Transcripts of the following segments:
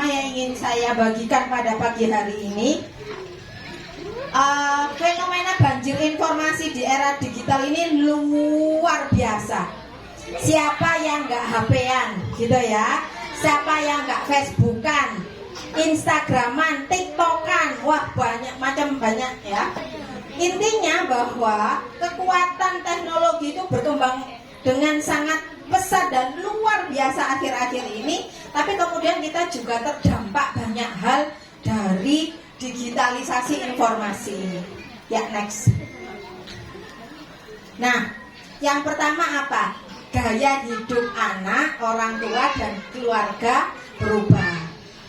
yang ingin saya bagikan pada pagi hari ini, fenomena banjir informasi di era digital ini luar biasa. Siapa yang nggak HP-an gitu ya, siapa yang nggak Facebookan, Instagraman, TikTokan, wah banyak ya. Intinya bahwa kekuatan teknologi itu berkembang dengan sangat pesat dan luar biasa akhir-akhir ini. Tapi kemudian kita juga terdampak banyak hal dari digitalisasi informasi ini. Ya, next. Nah, yang pertama apa? Gaya hidup anak, orang tua dan keluarga berubah.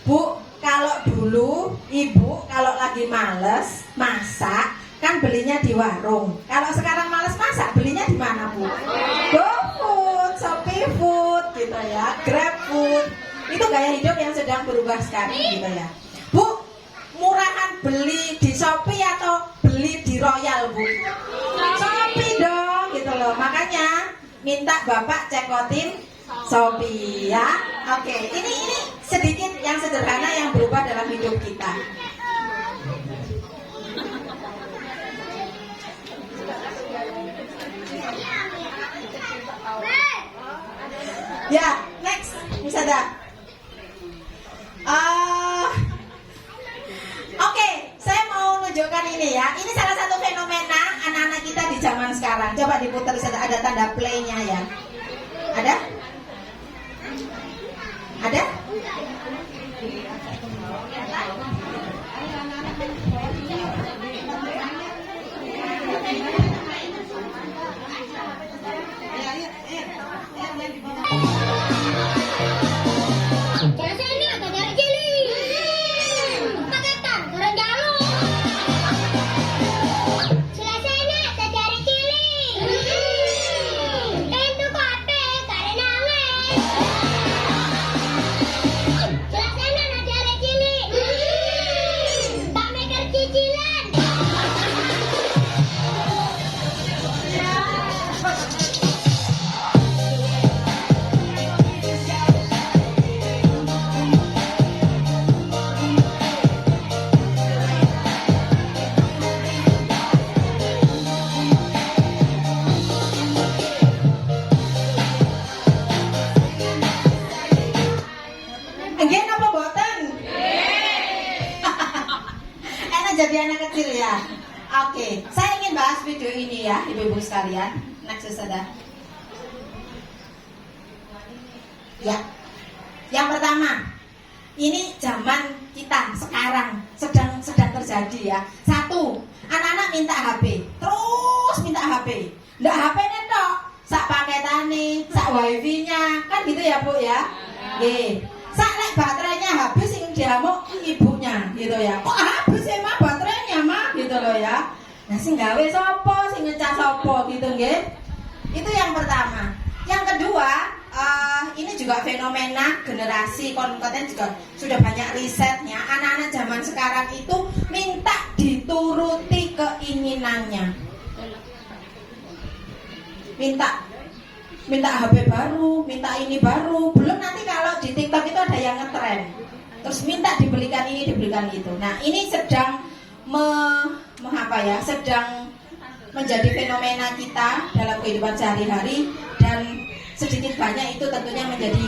Bu, kalau dulu ibu kalau lagi males masak kan belinya di warung. Kalau sekarang males masak belinya di mana, Bu? GoFood, Shopee Food gitu ya, GrabFood. Itu gaya hidup yang sedang berubah sekali gitu ya. Bu, murahan beli di Shopee atau beli di Royal, Bu? Shopee dong gitu loh. Makanya minta Bapak cekotin Shopee ya. Oke, ini sedikit yang sederhana yang berubah dalam hidup kita. Ya, next, Musada. Oke, saya mau menunjukkan ini ya. Ini salah satu fenomena anak-anak kita di zaman sekarang. Coba diputar, ada tanda play-nya ya. Ada? Ada? Jadi anak kecil ya. Oke, saya ingin bahas video ini ya, ibu-ibu sekalian. Next, sudah. Ya, yang pertama, ini zaman kita sekarang sedang terjadi ya. Satu, anak-anak minta HP, terus minta HP. Nggak HP netok, sak paketane, sak wifi-nya, kan gitu ya Bu ya. Nggih. Sak nek baterainya habis sing diamuk ibunya gitu ya. Kok habis sih mah baterainya mah gitu loh ya. Nah sing gawe sapa, sing ngecas sapa gitu nggih. Itu yang pertama. Yang kedua, ini juga fenomena generasi konten juga sudah banyak risetnya. Anak-anak zaman sekarang itu minta dituruti keinginannya. Minta HP baru, minta ini baru. Belum nanti kalau di TikTok itu ada yang ngetren. Terus minta dibelikan ini, dibelikan itu. Nah, ini sedang sedang menjadi fenomena kita dalam kehidupan sehari-hari, dan sedikit banyak itu tentunya menjadi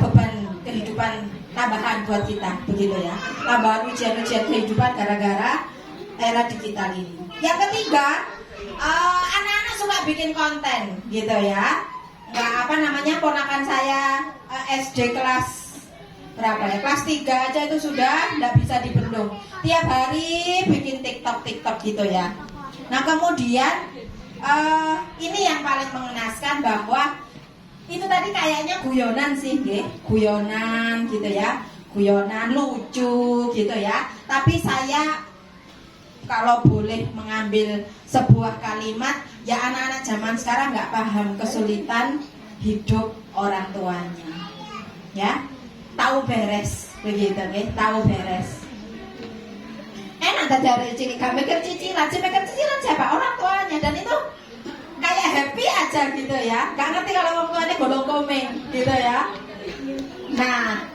beban kehidupan tambahan buat kita, begitu ya. Tambahan ujian-ujian kehidupan gara-gara era digital ini. Yang ketiga, anak-anak suka bikin konten, gitu ya. Ponakan saya SD kelas berapa ya? Kelas 3 aja itu sudah nggak bisa dibendung. Tiap hari bikin TikTok gitu ya. Nah kemudian ini yang paling mengenaskan bahwa itu tadi kayaknya guyonan sih, guyonan gitu ya, guyonan lucu gitu ya. Tapi saya kalau boleh mengambil sebuah kalimat, ya anak-anak zaman sekarang nggak paham kesulitan hidup orang tuanya, ya, tahu beres begitu, tahu beres. Enak dari cilik, gak mikir cicilan siapa orang tuanya, dan itu kayak happy aja gitu ya, nggak ngerti kalau orang tuanya golong komeng gitu ya. Nah,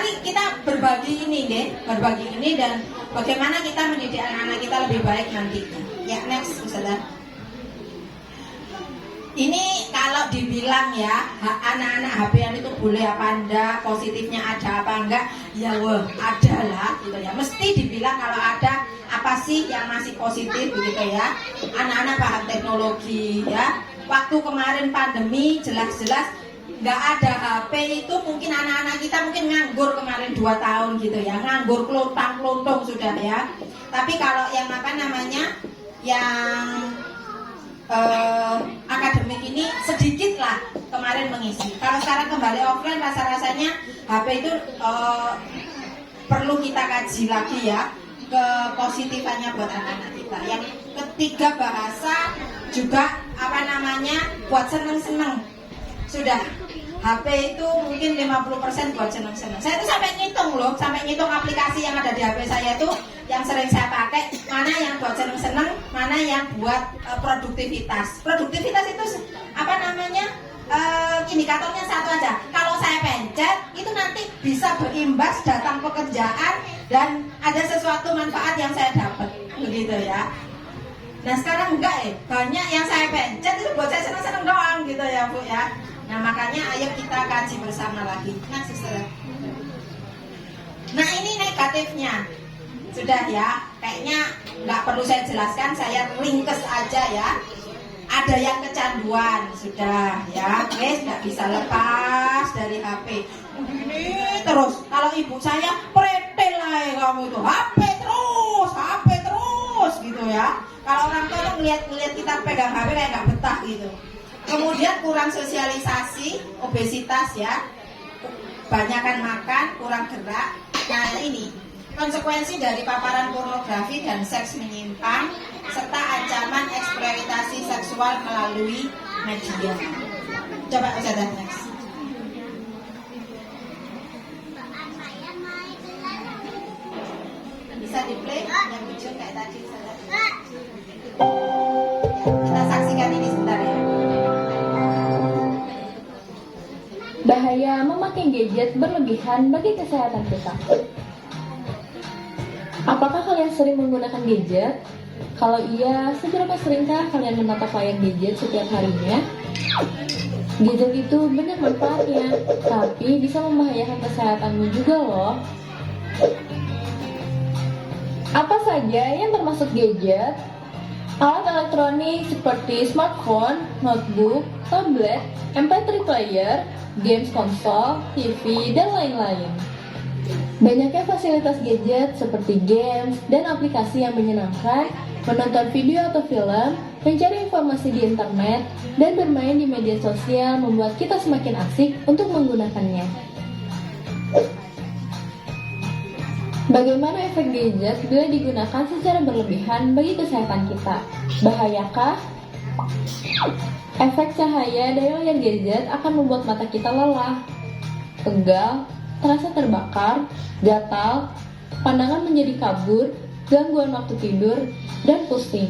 mari kita berbagi ini deh, berbagi ini dan bagaimana kita mendidik anak-anak kita lebih baik nantinya. Ya, next Ustazah. Ini kalau dibilang ya, anak-anak HP-an itu boleh apa enggak, positifnya ada apa enggak, ya wah, ada lah gitu ya. Mesti dibilang kalau ada apa sih yang masih positif begitu ya. Anak-anak paham teknologi ya. Waktu kemarin pandemi jelas-jelas nggak ada HP itu mungkin anak-anak kita mungkin nganggur kemarin 2 tahun gitu ya, nganggur kelontang-kelontung sudah ya. Tapi kalau yang apa namanya yang akademik ini sedikit lah kemarin mengisi. Kalau sekarang kembali offline rasa-rasanya HP itu perlu kita kaji lagi ya ke positifannya buat anak-anak kita. Yang ketiga bahasa juga apa namanya buat seneng-seneng. Sudah HP itu mungkin 50% buat seneng-seneng. Saya tuh sampai ngitung loh, sampai ngitung aplikasi yang ada di HP saya itu yang sering saya pakai, mana yang buat seneng-seneng, mana yang buat produktivitas. Produktivitas itu apa namanya? Indikatornya satu aja. Kalau saya pencet, itu nanti bisa berimbas datang pekerjaan dan ada sesuatu manfaat yang saya dapat, begitu ya. Nah sekarang enggak banyak yang saya pencet itu buat saya seneng-seneng doang gitu ya Bu ya. Nah makanya ayo kita kaji bersama lagi. Nah Sister. Nah ini negatifnya. Sudah ya, kayaknya nggak perlu saya jelaskan, saya ringkes aja ya. Ada yang kecanduan, sudah ya, guys nggak bisa lepas dari HP. Ini terus, kalau ibu saya pretel lah kamu tuh, HP terus gitu ya. Kalau orang tua tuh ngeliat kita pegang HP kayak nggak betah gitu. Kemudian kurang sosialisasi, obesitas ya, banyakan makan, kurang gerak. Nah ini konsekuensi dari paparan pornografi dan seks menyimpang serta ancaman eksploitasi seksual melalui media. Coba Ustazah next. Bisa di play yang kecil kayak tadi Ustazah. Ya, kita saksikan ini sebentar ya. Bahaya memakai gadget berlebihan bagi kesehatan kita. Apakah kalian sering menggunakan gadget? Kalau iya, seberapa seringkah kalian menatap layar gadget setiap harinya? Gadget itu banyak manfaatnya, tapi bisa membahayakan kesehatanmu juga loh. Apa saja yang termasuk gadget? Alat elektronik seperti smartphone, notebook, tablet, MP3 player, games konsol, TV, dan lain-lain. Banyaknya fasilitas gadget seperti games dan aplikasi yang menyenangkan, menonton video atau film, mencari informasi di internet, dan bermain di media sosial membuat kita semakin asik untuk menggunakannya. Bagaimana efek gadget bila digunakan secara berlebihan bagi kesehatan kita? Bahayakah? Efek cahaya dari layar gadget akan membuat mata kita lelah, pegal, terasa terbakar, gatal, pandangan menjadi kabur, gangguan waktu tidur, dan pusing.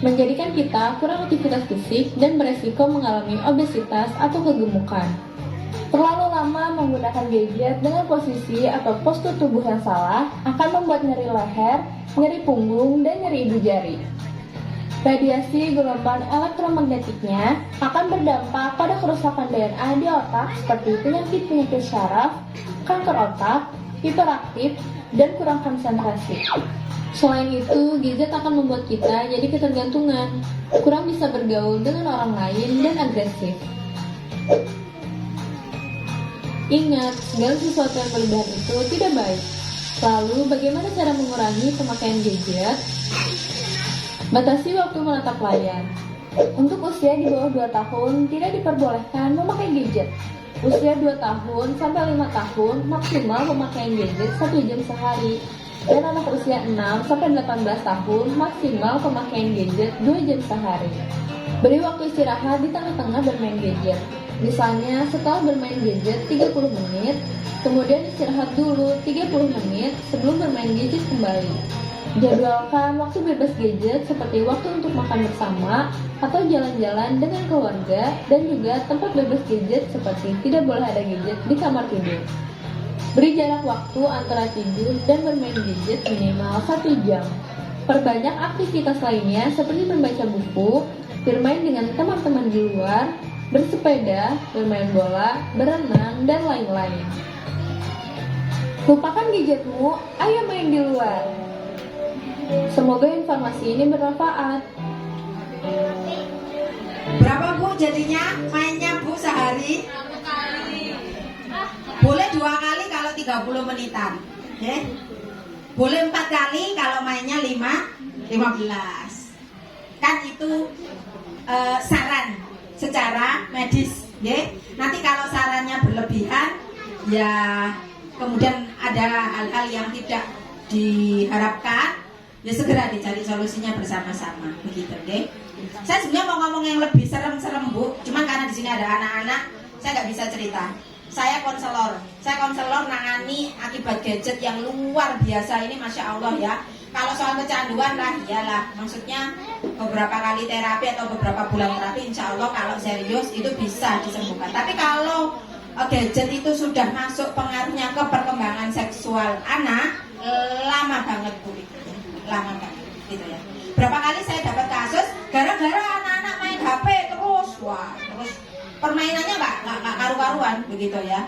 Menjadikan kita kurang aktivitas fisik dan beresiko mengalami obesitas atau kegemukan. Terlalu lama menggunakan gadget dengan posisi atau postur tubuh yang salah akan membuat nyeri leher, nyeri punggung, dan nyeri ibu jari. Radiasi gelombang elektromagnetiknya akan berdampak pada kerusakan DNA di otak seperti penyakit-penyakit syaraf, kanker otak, hiperaktif, dan kurang konsentrasi. Selain itu, gadget akan membuat kita jadi ketergantungan, kurang bisa bergaul dengan orang lain, dan agresif. Ingat, segala sesuatu yang berlebihan itu tidak baik. Lalu, bagaimana cara mengurangi pemakaian gadget? Batasi waktu menatap layar. Untuk usia di bawah 2 tahun, tidak diperbolehkan memakai gadget. Usia 2 tahun sampai 5 tahun maksimal pemakaian gadget 1 jam sehari. Dan anak usia 6 sampai 18 tahun maksimal pemakaian gadget 2 jam sehari. Beri waktu istirahat di tengah-tengah bermain gadget. Misalnya setelah bermain gadget 30 menit, kemudian istirahat dulu 30 menit sebelum bermain gadget kembali. Jadwalkan waktu bebas gadget seperti waktu untuk makan bersama atau jalan-jalan dengan keluarga, dan juga tempat bebas gadget seperti tidak boleh ada gadget di kamar tidur. Beri jarak waktu antara tidur dan bermain gadget minimal 1 jam. Perbanyak aktivitas lainnya seperti membaca buku, bermain dengan teman-teman di luar, bersepeda, bermain bola, berenang, dan lain-lain. Lupakan gadgetmu, ayo main di luar. Semoga informasi ini bermanfaat. Berapa Bu jadinya mainnya Bu sehari? Boleh 2 kali kalau 30 menitan, ya. Boleh 4 kali kalau mainnya 15. Kan itu saran secara medis, ya. Nanti kalau sarannya berlebihan, ya kemudian ada hal-hal yang tidak diharapkan, ya segera dicari solusinya bersama-sama, begitu, deh. Saya sebenarnya mau ngomong yang lebih serem-serem Bu, cuman karena di sini ada anak-anak, saya nggak bisa cerita. Saya konselor nangani akibat gadget yang luar biasa ini, masya Allah ya. Kalau soal kecanduan lah, iyalah. Maksudnya beberapa kali terapi atau beberapa bulan terapi, insya Allah kalau serius itu bisa disembuhkan. Tapi kalau gadget itu sudah masuk pengaruhnya ke perkembangan seksual anak, lama banget Bu, lama banget, gitu ya. Berapa kali saya dapat kasus gara-gara anak-anak main HP terus, terus permainannya nggak karu-karuan, begitu ya.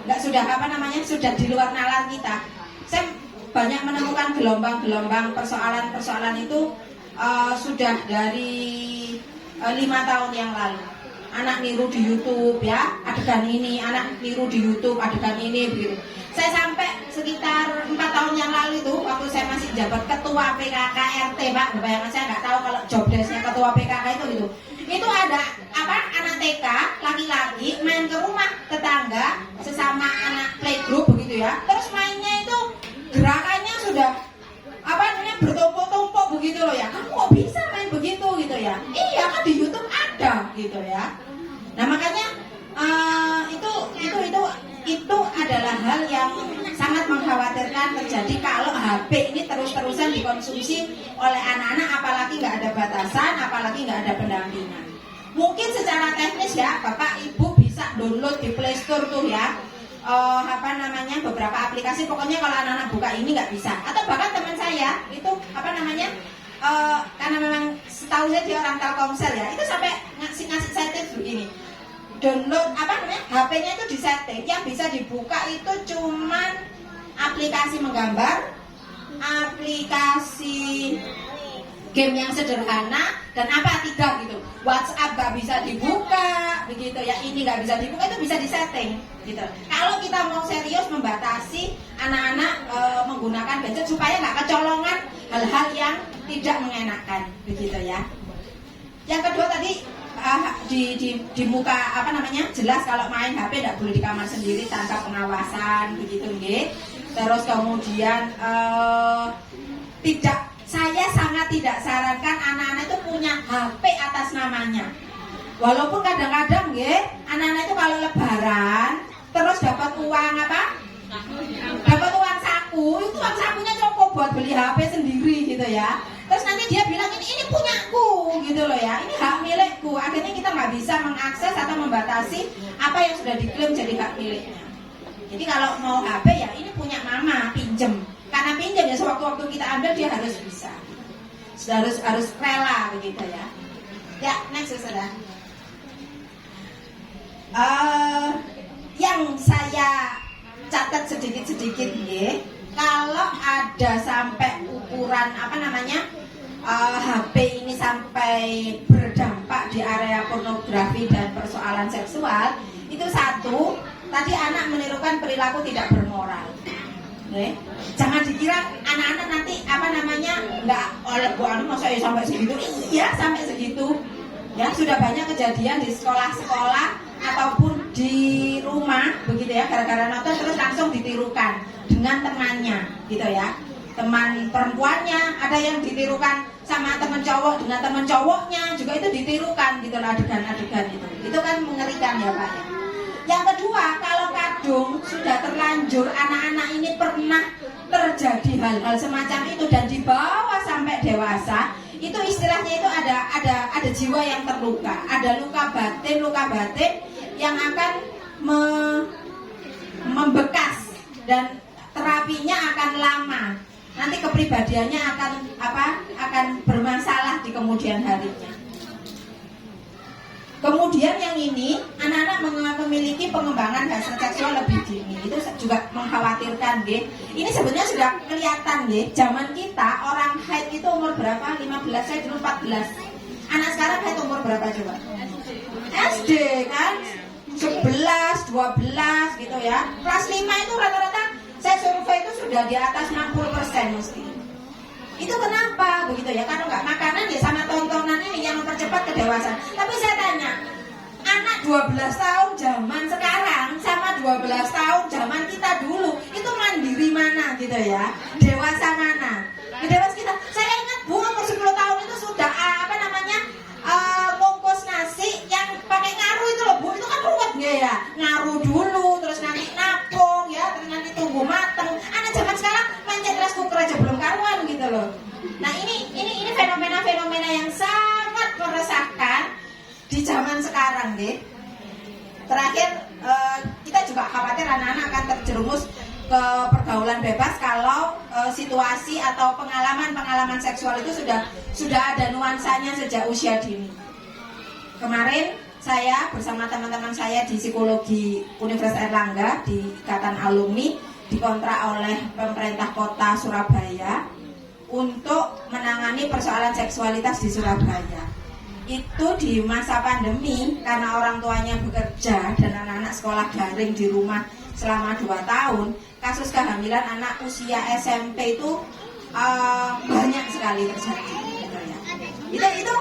Nggak sudah di luar nalar kita. Saya banyak menemukan gelombang-gelombang persoalan-persoalan itu sudah dari 5 tahun yang lalu. Anak niru di YouTube ya, adegan ini, anak niru di YouTube adegan ini, begitu. Saya sampai sekitar 4 tahun yang lalu itu, waktu saya masih jabat ketua PKK RT, Pak, bayangan saya nggak tahu kalau job desk-nya ketua PKK itu gitu. Itu ada anak TK laki-laki main ke rumah tetangga sesama anak playgroup begitu ya. Terus mainnya itu gerakannya sudah bertumpuk-tumpuk begitu loh ya. Kamu kok bisa main begitu gitu ya? Iya kan di YouTube ada gitu ya. Nah makanya itu adalah hal yang sangat mengkhawatirkan terjadi kalau HP ini terus-terusan dikonsumsi oleh anak-anak, apalagi nggak ada batasan, apalagi nggak ada pendampingan. Mungkin secara teknis ya, Bapak Ibu bisa download di Play Store tuh ya, beberapa aplikasi. Pokoknya kalau anak-anak buka ini nggak bisa. Atau bahkan teman saya itu karena memang setahu saya dia orang Telkomsel ya, itu sampai ngasih saya tips begini. Download HP-nya itu disetting, yang bisa dibuka itu cuman aplikasi menggambar, aplikasi game yang sederhana, dan 3 gitu. WhatsApp nggak bisa dibuka, begitu ya. Ini nggak bisa dibuka, itu bisa disetting gitu. Kalau kita mau serius membatasi anak-anak menggunakan gadget supaya nggak kecolongan hal-hal yang tidak mengenakan, begitu ya. Yang kedua tadi di muka jelas kalau main HP tidak boleh di kamar sendiri tanpa pengawasan, begitu nggih. Terus kemudian saya sangat tidak sarankan anak-anak itu punya HP atas namanya. Walaupun kadang-kadang nggih, anak-anak itu kalau lebaran terus dapat uang dapat uang saku, itu uang sakunya cukup buat beli HP sendiri gitu ya. Terus nanti dia bilang ini punyaku gitu loh ya, ini hak milikku. Akhirnya kita nggak bisa mengakses atau membatasi apa yang sudah diklaim jadi hak miliknya. Jadi kalau mau HP ya ini punya mama, pinjem. Karena pinjam ya sewaktu-waktu kita ambil dia harus bisa, harus rela begitu ya. Ya next sudah. Yang saya catat sedikit-sedikit ya, kalau ada sampai ukuran HP ini sampai berdampak di area pornografi dan persoalan seksual, itu satu, tadi anak menirukan perilaku tidak bermoral. Jangan dikira anak-anak nanti nggak oleh Bu Anu masa sampai segitu. Iya sampai segitu ya. Sudah banyak kejadian di sekolah-sekolah ataupun di rumah begitu ya, gara-gara nonton terus langsung ditirukan dengan temannya gitu ya. Teman perempuannya ada yang ditirukan sama teman cowok dengan teman cowoknya juga itu ditirukan gitu lah, adegan-adegan itu kan mengerikan ya Pak ya. Yang kedua, kalau kadung sudah terlanjur anak-anak ini pernah terjadi hal-hal semacam itu dan dibawa sampai dewasa, itu istilahnya itu ada jiwa yang terluka, ada luka batin yang akan membekas dan terapinya akan lama. Nanti kepribadiannya akan bermasalah di kemudian harinya. Kemudian yang ini, anak-anak memiliki pengembangan hasrat seksual lebih dini. Itu juga mengkhawatirkan, deh. Ini sebenarnya sudah kelihatan, deh. Zaman kita orang haid itu umur berapa? 15, saya dulu 14. Anak sekarang haid umur berapa coba? SD kan? 11, 12 gitu ya. Kelas 5 itu rata-rata saya survei itu sudah di atas 60% mesti. Itu kenapa begitu ya? Karena nggak makanan ya sama tontonan ini yang mempercepat kedewasaan. Tapi saya tanya, anak 12 tahun zaman sekarang sama 12 tahun zaman kita dulu itu mandiri mana gitu ya? Dewasa mana? Dewasa kita. Saya ingat Bu umur 10 tahun itu sudah ngongkos nasi yang pakai ngaruh itu loh Bu. Itu kan ruwet ya? Ngaruh dulu, terus nanti napung ya, terus nanti tunggu mateng. Anak zaman sekarang mencet rice cooker aja belum karuan gitu loh. Nah ini fenomena-fenomena yang sangat meresahkan di zaman sekarang deh. Terakhir kita juga khawatir anak-anak akan terjerumus ke pergaulan bebas kalau situasi atau pengalaman seksual itu sudah ada nuansanya sejak usia dini. Kemarin saya bersama teman-teman saya di psikologi Universitas Airlangga di Ikatan Alumni dikontrak oleh pemerintah kota Surabaya untuk menangani persoalan seksualitas di Surabaya. Itu di masa pandemi karena orang tuanya bekerja dan anak-anak sekolah daring di rumah selama 2 tahun, kasus kehamilan anak usia SMP itu banyak sekali terjadi. Itu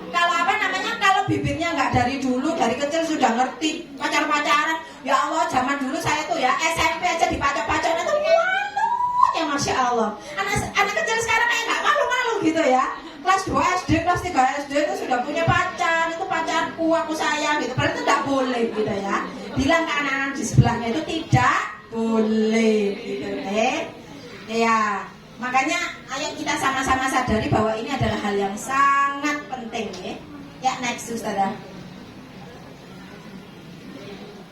kalau bibirnya nggak dari dulu, dari kecil sudah ngerti pacar-pacaran. Ya Allah, zaman dulu saya tuh ya SMP aja dipacok-pacoknya tuh malu ya, Masya Allah. Anak kecil sekarang kayak nggak malu-malu gitu ya. Kelas 2 SD, kelas 3 SD itu sudah punya pacar, itu pacarku, aku sayang gitu. Padahal itu nggak boleh gitu ya. Bilang ke anak-anak di sebelahnya itu tidak boleh gitu ya. Makanya ayo kita sama-sama sadari bahwa ini adalah hal yang sangat penting ya. Ya, next Ustazah.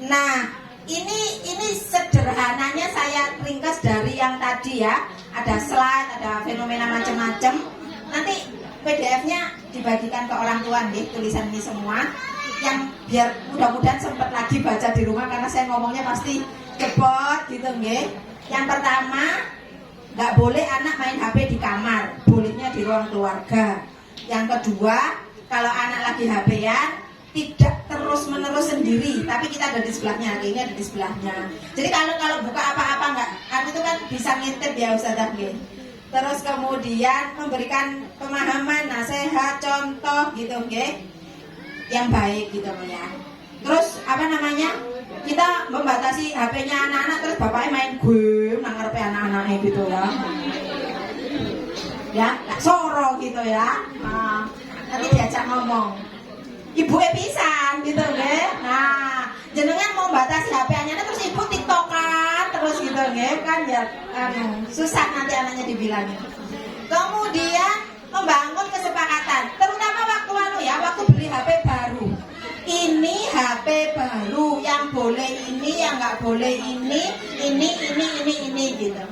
Nah, ini sederhananya saya ringkas dari yang tadi ya. Ada slide, ada fenomena macam-macam. Nanti PDF-nya dibagikan ke orang tua nih, tulisan ini semua. Yang biar mudah-mudahan sempat lagi baca di rumah karena saya ngomongnya pasti cepet gitu nggih. Yang pertama, nggak boleh anak main HP di kamar, bolehnya di ruang keluarga. Yang kedua, kalau anak lagi HP-an tidak terus-menerus sendiri, tapi kita ada di sebelahnya, ini ada di sebelahnya. Jadi kalau buka apa-apa nggak, kan itu kan bisa ngintip ya Ustazah nggih. Terus kemudian memberikan pemahaman, nasihat, contoh gitu nggih, yang baik gitu ya. Terus kita membatasi HP-nya anak-anak, terus bapaknya main game nang ngarepe anak-anaknya gitu ya. Ya, soro gitu ya. Nah, nanti diajak ngomong. Ibu pisan gitu nggih. Nah, jenengan mau batasi HP anak terus ibu tiktokan terus gitu nggih kan ya susah nanti anaknya dibilangin. Kemudian membangun kesepakatan, terutama waktu beli HP baru. Ini HP baru, yang boleh ini, yang nggak boleh ini gitu.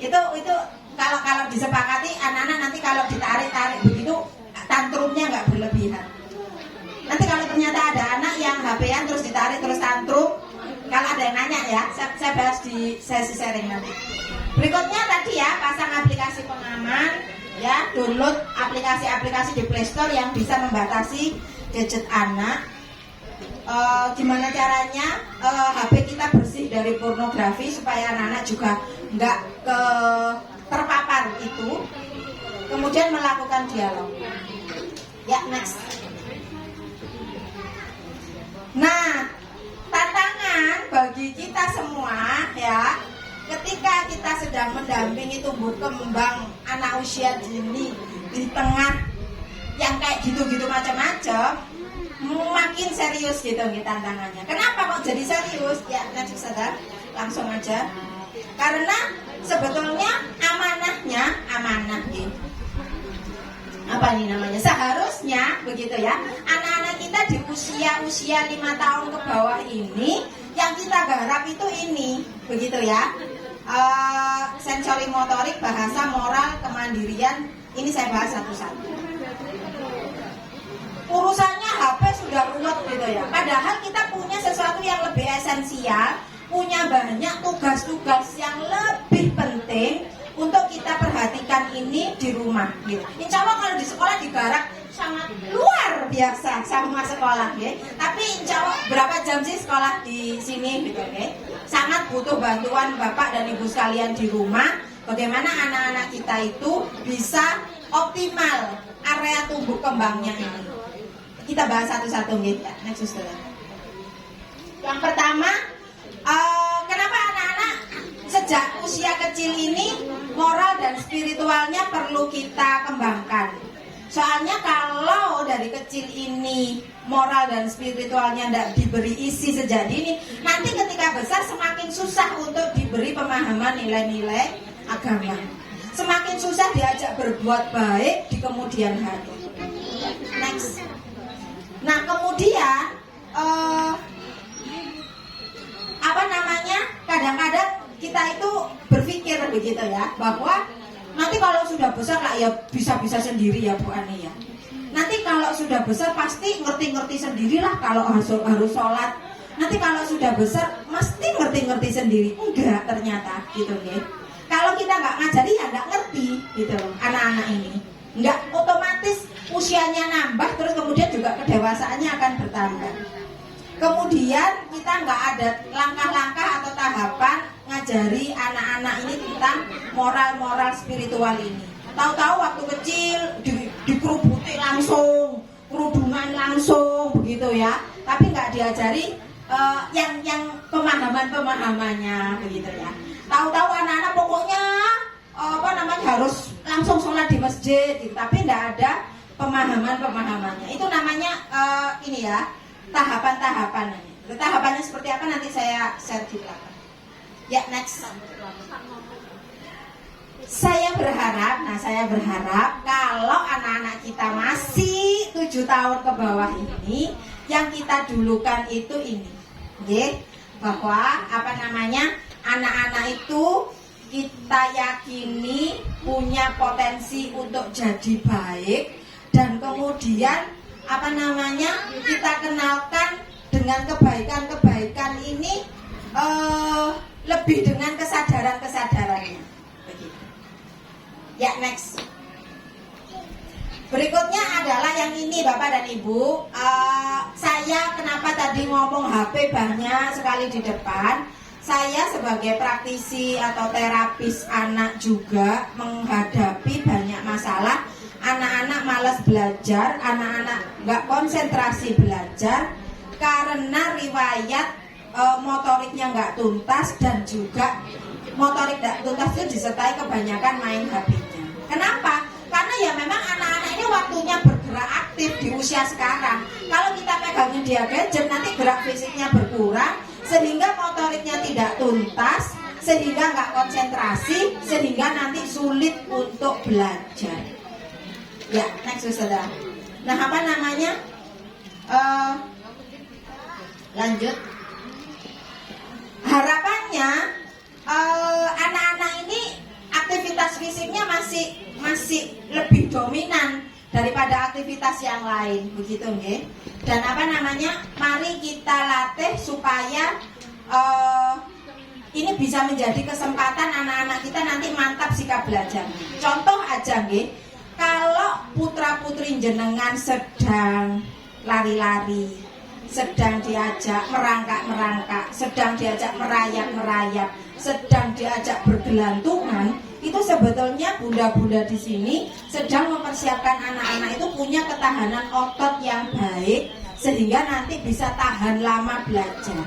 Itu kalau disepakati anak-anak nanti kalau ditarik-tarik begitu tantrumnya nggak berlebihan. Nanti kalau ternyata ada anak yang HP-an terus ditarik terus tantrum, kalau ada yang nanya ya, saya bahas di sesi sharing nanti. Berikutnya tadi ya, pasang aplikasi pengaman, ya, download aplikasi-aplikasi di Play Store yang bisa membatasi gadget anak. Gimana caranya HP kita bersih dari pornografi supaya anak-anak juga nggak terpapar itu. Kemudian melakukan dialog. Ya, next. Nah, tantangan bagi kita semua ya, ketika kita sedang mendampingi tumbuh kembang anak usia dini di tengah yang kayak gitu-gitu macam-macam, makin serius gitu tantangannya. Kenapa kok jadi serius? Ya, nanti sadar langsung aja. Karena sebetulnya amanah gitu. Apa ini namanya? Seharusnya begitu ya. Anak-anak kita di usia 5 tahun ke bawah ini yang kita garap itu ini, begitu ya. Sensori motorik, bahasa, moral, kemandirian, ini saya bahas satu-satu. Urusannya HP sudah ruwet gitu ya. Padahal kita punya sesuatu yang lebih esensial, punya banyak tugas-tugas yang lebih penting untuk kita perhatikan ini di rumah gitu. Insya Allah kalau di sekolah digarap sangat luar biasa sama sekolah ya. Tapi insya Allah berapa jam sih sekolah di sini gitu ya. Sangat butuh bantuan Bapak dan Ibu sekalian di rumah. Bagaimana anak-anak kita itu bisa optimal area tumbuh kembangnya ini. Kita bahas satu-satu gitu ya. Next suster. Yang pertama, kenapa anak-anak sejak usia kecil ini moral dan spiritualnya perlu kita kembangkan. Soalnya kalau dari kecil ini moral dan spiritualnya tidak diberi isi sejak dini, nanti ketika besar semakin susah untuk diberi pemahaman nilai-nilai agama. Semakin susah diajak berbuat baik di kemudian hari. Next. Nah kemudian kadang-kadang kita itu berpikir begitu ya, bahwa nanti kalau sudah besar lah ya bisa-bisa sendiri ya Bu Ani ya. Nanti kalau sudah besar pasti ngerti-ngerti sendirilah kalau harus sholat. Nanti kalau sudah besar mesti ngerti-ngerti sendiri. Enggak ternyata gitu ya. Kalau kita nggak ngajari ya nggak ngerti gitu loh anak-anak ini. Nggak otomatis usianya nambah, terus kemudian juga kedewasaannya akan bertambah. Kemudian kita nggak ada langkah-langkah atau tahapan ngajari anak-anak ini tentang moral-moral spiritual ini. Tahu-tahu waktu kecil dikerubuti langsung, kerudungan langsung begitu ya. Tapi nggak diajari yang pemahaman-pemahamannya begitu ya. Tahu-tahu anak-anak pokoknya harus langsung sholat di masjid gitu. Tapi nggak ada pemahaman-pemahamannya. Itu namanya ini ya, tahapan-tahapan. Tahapannya seperti apa nanti saya share di belakang. Ya, next. Saya berharap kalau anak-anak kita masih 7 tahun ke bawah ini, yang kita dulukan itu ini, okay? Bahwa anak-anak itu kita yakini punya potensi untuk jadi baik, dan kemudian kita kenalkan dengan kebaikan-kebaikan ini lebih dengan kesadarannya. Ya, next. Berikutnya adalah yang ini Bapak dan Ibu. Saya kenapa tadi ngomong HP banyak sekali di depan. Saya sebagai praktisi atau terapis anak juga menghadapi banyak masalah. Anak-anak malas belajar, anak-anak nggak konsentrasi belajar karena riwayat motoriknya nggak tuntas, dan juga motorik nggak tuntas itu disertai kebanyakan main HP-nya. Kenapa? Karena ya memang anak-anak ini waktunya bergerak aktif di usia sekarang. Kalau kita pegangin dia gadget, nanti gerak fisiknya berkurang, sehingga motoriknya tidak tuntas, sehingga nggak konsentrasi, sehingga nanti sulit untuk belajar. Ya, next saudara. Nah, lanjut. Harapannya anak-anak ini aktivitas fisiknya masih lebih dominan daripada aktivitas yang lain, begitu nggih. Dan mari kita latih supaya ini bisa menjadi kesempatan anak-anak kita nanti mantap sikap belajar. Contoh aja nggih, kalau putra-putri jenengan sedang lari-lari, sedang diajak merangkak-merangkak, sedang diajak merayap-merayap, sedang diajak bergelantungan, itu sebetulnya bunda-bunda di sini sedang mempersiapkan anak-anak itu punya ketahanan otot yang baik, sehingga nanti bisa tahan lama belajar.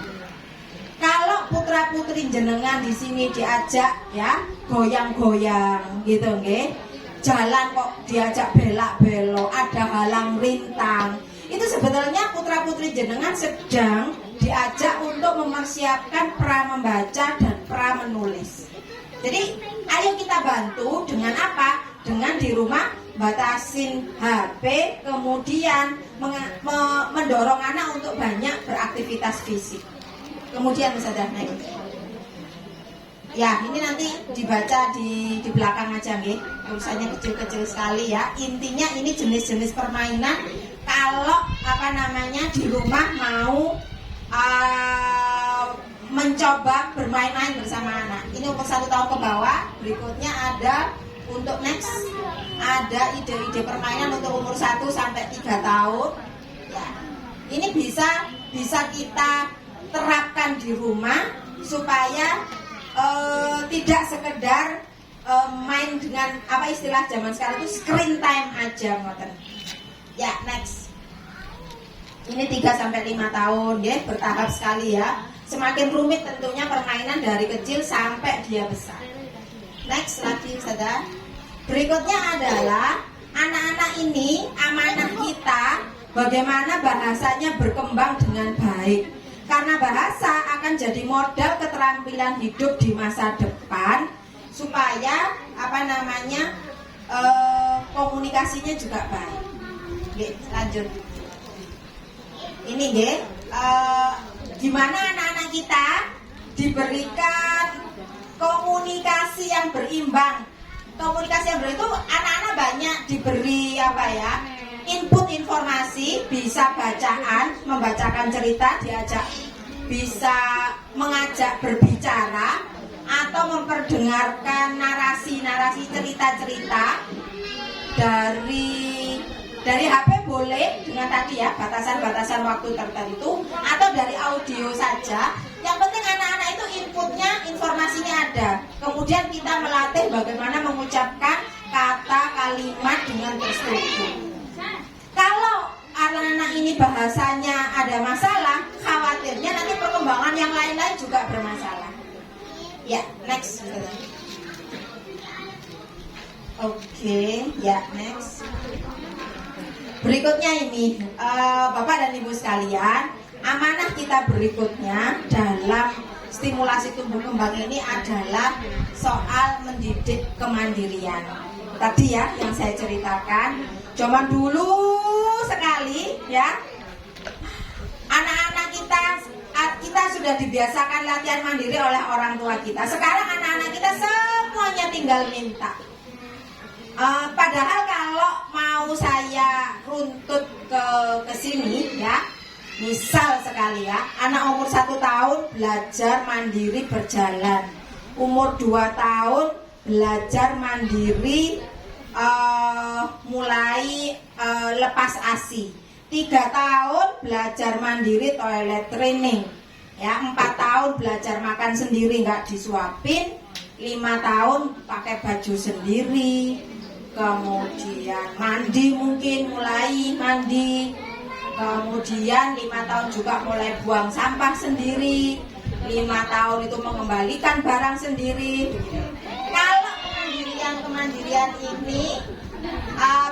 Kalau putra-putri jenengan di sini diajak ya goyang-goyang gitu nggih, jalan kok diajak belak-belok, ada halang rintang, itu sebetulnya putra-putri jenengan sedang diajak untuk mempersiapkan pra membaca dan pra menulis. Jadi ayo kita bantu dengan apa? Dengan di rumah batasin HP, kemudian mendorong anak untuk banyak beraktivitas fisik. Kemudian Ustazah naik. Ya, ini nanti dibaca di belakang aja nggih. Tulisannya kecil-kecil sekali ya. Intinya ini jenis-jenis permainan kalau di rumah mau mencoba bermain-main bersama anak. Ini umur 1 tahun ke bawah. Berikutnya ada untuk next ada ide-ide permainan untuk umur 1 sampai 3 tahun. Ya. Ini bisa kita terapkan di rumah supaya tidak sekedar main dengan apa istilah zaman sekarang itu screen time aja ngoten. Ya, next. Ini 3 sampai 5 tahun ya, bertahap sekali ya. Semakin rumit tentunya permainan dari kecil sampai dia besar. Next lagi Ustazah. Berikutnya adalah anak-anak ini amanah kita bagaimana bahasanya berkembang dengan baik. Karena bahasa akan jadi modal keterampilan hidup di masa depan supaya komunikasinya juga baik. Oke, lanjut. Ini gimana anak-anak kita diberikan komunikasi yang berimbang. Komunikasi yang berimbang itu anak-anak banyak diberi input informasi, bisa bacaan, membacakan cerita, bisa mengajak berbicara atau memperdengarkan narasi-narasi cerita-cerita dari HP boleh dengan tadi ya batasan-batasan waktu tertentu atau dari audio saja. Yang penting anak-anak itu inputnya, informasinya ada. Kemudian kita melatih bagaimana mengucapkan kata kalimat dengan terstruktur. Kalau anak-anak ini bahasanya ada masalah, khawatirnya nanti perkembangan yang lain-lain juga bermasalah. Ya, next. Oke, ya next. Berikutnya ini, Bapak dan Ibu sekalian, amanah kita berikutnya dalam stimulasi tumbuh kembang ini adalah soal mendidik kemandirian. Tadi ya yang saya ceritakan, zaman dulu sekali ya, anak-anak kita sudah dibiasakan latihan mandiri oleh orang tua kita. Sekarang anak-anak kita semuanya tinggal minta. Padahal kalau mau saya runtut ke sini ya, misal sekali ya, anak umur 1 tahun belajar mandiri berjalan, umur 2 tahun belajar mandiri mulai lepas ASI, 3 tahun belajar mandiri toilet training ya, 4 tahun belajar makan sendiri nggak disuapin, 5 tahun pakai baju sendiri, kemudian mandi mungkin mulai mandi, kemudian 5 tahun juga mulai buang sampah sendiri, 5 tahun itu mengembalikan barang sendiri. Kalau kemandirian ini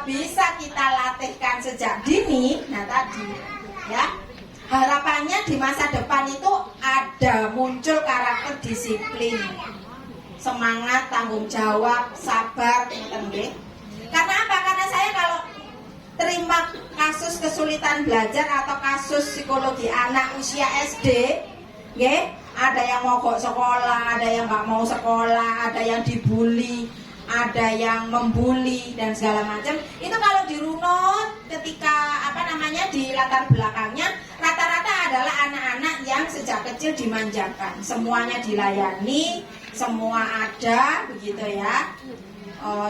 bisa kita latihkan sejak dini, nah tadi ya, harapannya di masa depan itu ada muncul karakter disiplin, semangat, tanggung jawab, sabar, karena apa? Karena saya kalau terima kasus kesulitan belajar atau kasus psikologi anak usia SD, ada yang mogok sekolah, ada yang nggak mau sekolah, ada yang dibully, ada yang membuli dan segala macam. Itu kalau dirunut ketika di latar belakangnya rata-rata adalah anak-anak yang sejak kecil dimanjakan, semuanya dilayani, semua ada begitu ya.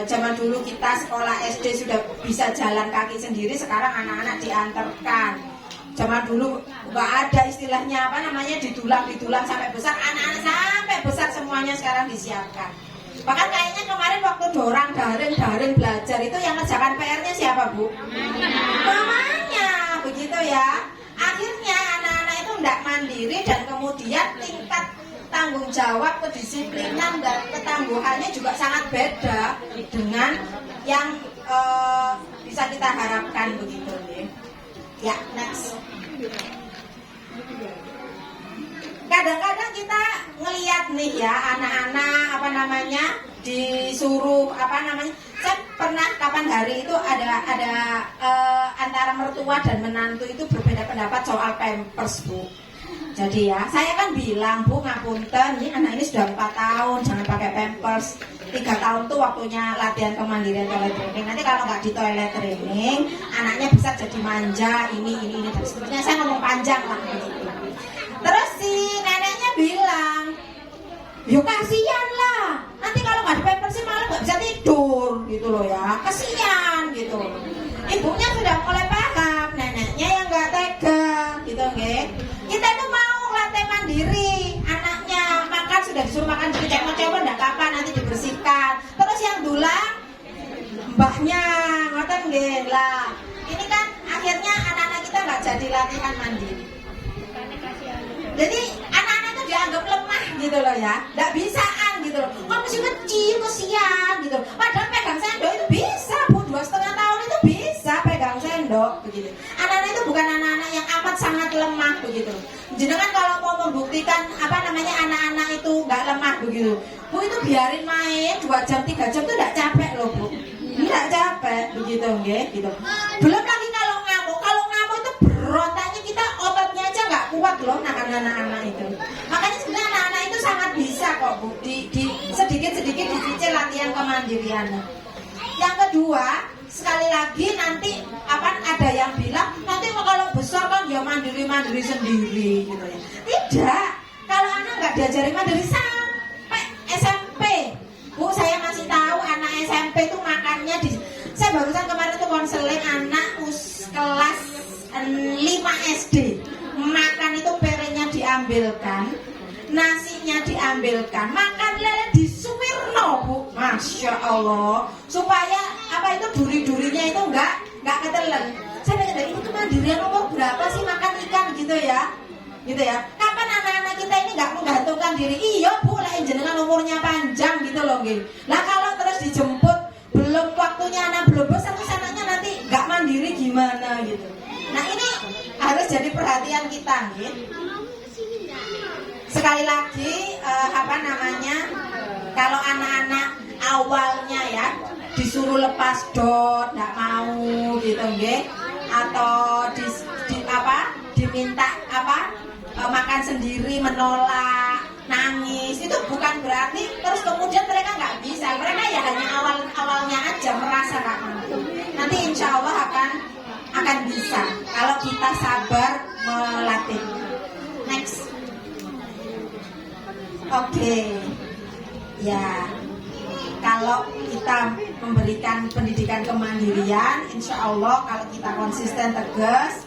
Zaman dulu kita sekolah SD sudah bisa jalan kaki sendiri, sekarang anak-anak diantarkan. Zaman dulu nggak ada istilahnya didulang sampai besar, anak-anak sampai besar semuanya sekarang disiapkan. Bahkan kayaknya kemarin waktu dorang daring belajar itu yang ngerjakan PR-nya siapa, Bu? Mamanya, begitu ya. Akhirnya anak-anak itu tidak mandiri dan kemudian tingkat tanggung jawab, kedisiplinan dan ketangguhannya juga sangat beda dengan yang bisa kita harapkan begitu nih. Ya, next. Kadang-kadang kita ngelihat nih ya anak-anak disuruh saya pernah kapan hari itu ada antara mertua dan menantu itu berbeda pendapat soal pampers, Bu. Jadi ya, saya kan bilang, Bu, ngapunten, ini anak ini sudah 4 tahun, jangan pakai pampers. 3 tahun tuh waktunya latihan kemandirian toilet training. Nanti kalau nggak di toilet training, anaknya bisa jadi manja, ini, dan seterusnya. Saya ngomong panjang lah begitu. Terus si neneknya bilang, yuk kasihan lah, nanti kalau nggak di pampersin malah nggak bisa tidur, gitu loh ya, kasihan gitu. Ibunya sudah mulai paham, neneknya yang nggak tega, gitu nggih. Kita itu mau latih mandiri, anaknya makan sudah disuruh makan dicek-cek enggak apa-apa, nanti dibersihkan. Terus yang dulang mbahnya, ngoten nggih. Lah, ini kan akhirnya anak-anak kita nggak jadi latihan mandiri. Jadi anak-anak itu dianggap lemah gitu loh ya, nggak bisaan gitu loh. Kok masih kecil, kesian gitu. Padahal pegang sendok itu bisa, Bu, 2,5 tahun itu bisa pegang sendok begitu. Anak-anak itu bukan anak-anak yang amat sangat lemah begitu. Jenengan kalau mau membuktikan anak-anak itu nggak lemah begitu, Bu, itu biarin main 2 jam 3 jam itu nggak capek loh, Bu. Nggak capek begitu nggih gitu. Belum lagi kalau ngamuk itu berontaknya kita ototnya aja nggak kuat loh nahan anak-anak itu. Makanya sebenarnya anak-anak itu sangat bisa kok, Bu, di sedikit-sedikit dicicil latihan kemandiriannya. Yang kedua, sekali lagi nanti ada yang bilang nanti kalau besar kan dia mandiri sendiri gitu ya. Tidak, kalau anak nggak diajari mandiri sampai SMP, Bu, saya masih tahu anak SMP itu makannya saya barusan kemarin tuh konseling anak kelas 5 SD. Makan itu perenya diambilkan, nasinya diambilkan, makan lele disuwirno, Bu, masya Allah, supaya duri-durinya itu nggak ketelen. Saya tanya, ini kemandirian umur berapa sih makan ikan gitu ya? Kapan anak-anak kita ini nggak menggantungkan diri? Iya, Bu, lah jenengan umurnya panjang gitu loh, gitu. Lah kalau terus dijemput belum waktunya anak belum besar, terus anaknya nanti nggak mandiri gimana gitu. Nah ini harus jadi perhatian kita, gitu. Sekali lagi kalau anak-anak awalnya ya disuruh lepas dot nggak mau gitu nggih, atau diminta makan sendiri menolak, nangis, itu bukan berarti terus kemudian mereka nggak bisa. Mereka ya hanya awalnya aja merasa nggak mampu. Nanti insya Allah akan bisa kalau kita sabar melatih. Next. Oke. Ya, kalau kita memberikan pendidikan kemandirian, insya Allah kalau kita konsisten tegas,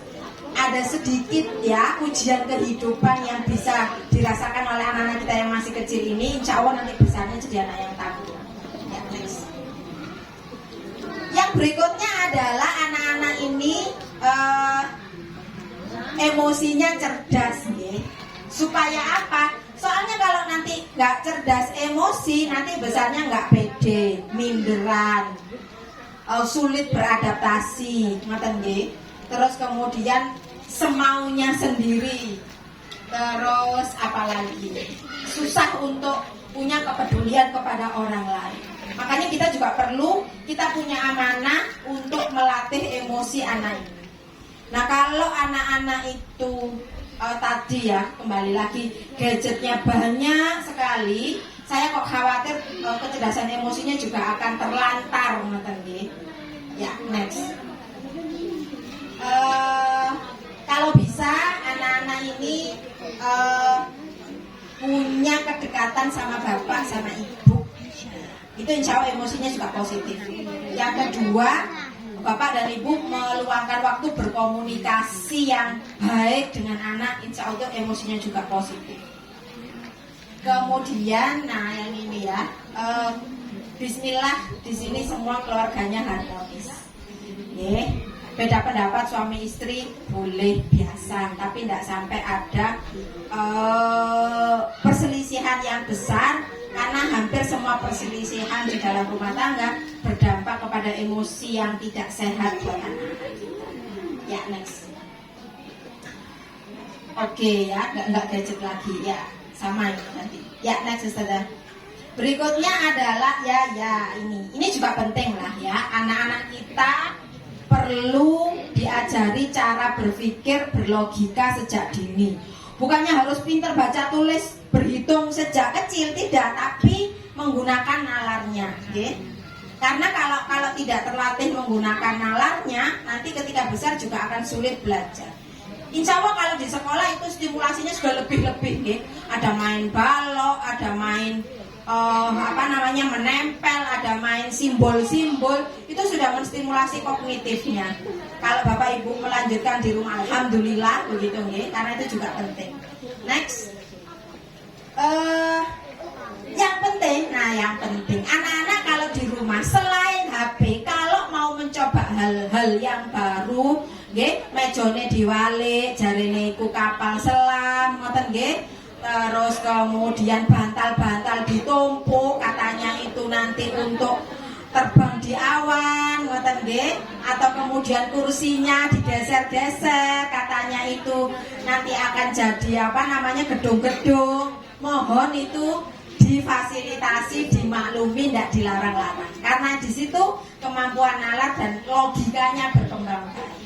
ada sedikit ya ujian kehidupan yang bisa dirasakan oleh anak-anak kita yang masih kecil ini, insya Allah nanti besarnya jadi anak yang tangguh. Ya, next. Yang berikutnya adalah anak-anak ini emosinya cerdas, ya. Supaya apa? Soalnya kalau nanti nggak cerdas emosi, nanti besarnya nggak pede, minderan, sulit beradaptasi, ngoten nggih. Terus kemudian semaunya sendiri. Terus apalagi? Susah untuk punya kepedulian kepada orang lain. Makanya kita juga perlu, kita punya amanah untuk melatih emosi anak ini. Nah, kalau anak-anak itu tadi ya, kembali lagi gadgetnya banyak sekali, saya kok khawatir kecerdasan emosinya juga akan terlantar, ngoten. Ya, next. Kalau bisa anak-anak ini punya kedekatan sama bapak sama ibu, itu insya Allah emosinya juga positif. Yang kedua, bapak dan ibu meluangkan waktu berkomunikasi yang baik dengan anak, insya Allah emosinya juga positif. Kemudian, nah yang ini ya, Bismillah, di sini semua keluarganya harmonis. Beda pendapat suami istri boleh biasa, tapi tidak sampai ada perselisihan yang besar. Karena hampir semua perselisihan di dalam rumah tangga berdampak kepada emosi yang tidak sehat buat anak-anak kita. Ya, next. Oke ya, nggak gadget lagi ya, sama ini nanti. Ya, next Ustazah. Berikutnya adalah ini juga penting lah ya, anak-anak kita perlu diajari cara berpikir berlogika sejak dini. Bukannya harus pintar baca tulis berhitung sejak kecil, tidak, tapi menggunakan nalarnya, okay? Karena kalau tidak terlatih menggunakan nalarnya, nanti ketika besar juga akan sulit belajar. Insya Allah kalau di sekolah itu stimulasinya sudah lebih-lebih, okay? Ada main balok, ada main menempel, ada main simbol-simbol, itu sudah menstimulasi kognitifnya. Kalau Bapak Ibu melanjutkan di rumah, alhamdulillah begitu, okay? Karena itu juga penting. Next, yang penting anak-anak kalau di rumah selain HP, kalau mau mencoba hal-hal yang baru, nggih, mejone diwalik, jarene iku kapal selam, ngoten nggih. Terus kemudian bantal-bantal ditumpuk, katanya itu nanti untuk terbang di awan, ngoten nggih. Atau kemudian kursinya digeser-geser, katanya itu nanti akan jadi gedung-gedung. Mohon itu difasilitasi, dimaklumi, tidak dilarang-larang. Karena di situ kemampuan nalar dan logikanya berkembang baik.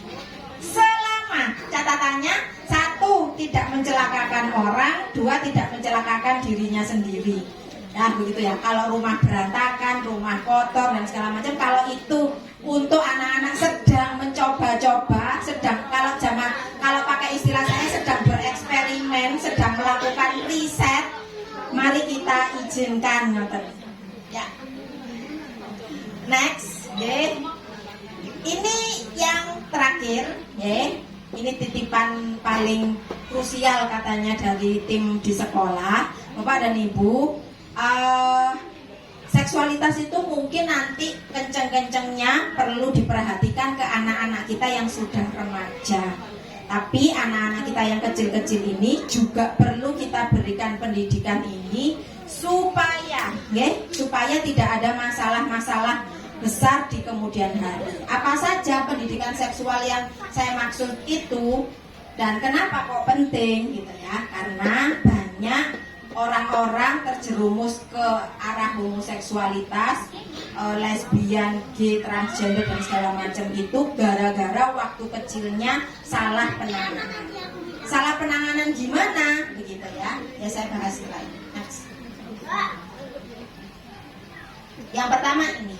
Selama catatannya, 1, tidak mencelakakan orang, 2, tidak mencelakakan dirinya sendiri. Nah begitu ya. Kalau rumah berantakan, rumah kotor dan segala macam, kalau itu untuk anak-anak sedang mencoba-coba, kalau pakai istilah saya sedang bereksperimen, sedang melakukan riset, mari kita izinkan, ya. Next, okay. Ini yang terakhir, okay. Ini titipan paling krusial katanya dari tim di sekolah, Bapak dan Ibu. Seksualitas itu mungkin nanti kenceng-kencengnya perlu diperhatikan ke anak-anak kita yang sudah remaja. Tapi anak-anak kita yang kecil-kecil ini juga perlu kita berikan pendidikan ini supaya tidak ada masalah-masalah besar di kemudian hari. Apa saja pendidikan seksual yang saya maksud itu dan kenapa kok penting gitu ya? Karena banyak orang-orang terjerumus ke arah homoseksualitas, lesbian, gay, transgender dan segala macam itu gara-gara waktu kecilnya salah penanganan. Salah penanganan gimana? Begitu ya. Ya saya bahas lagi. Next. Yang pertama ini,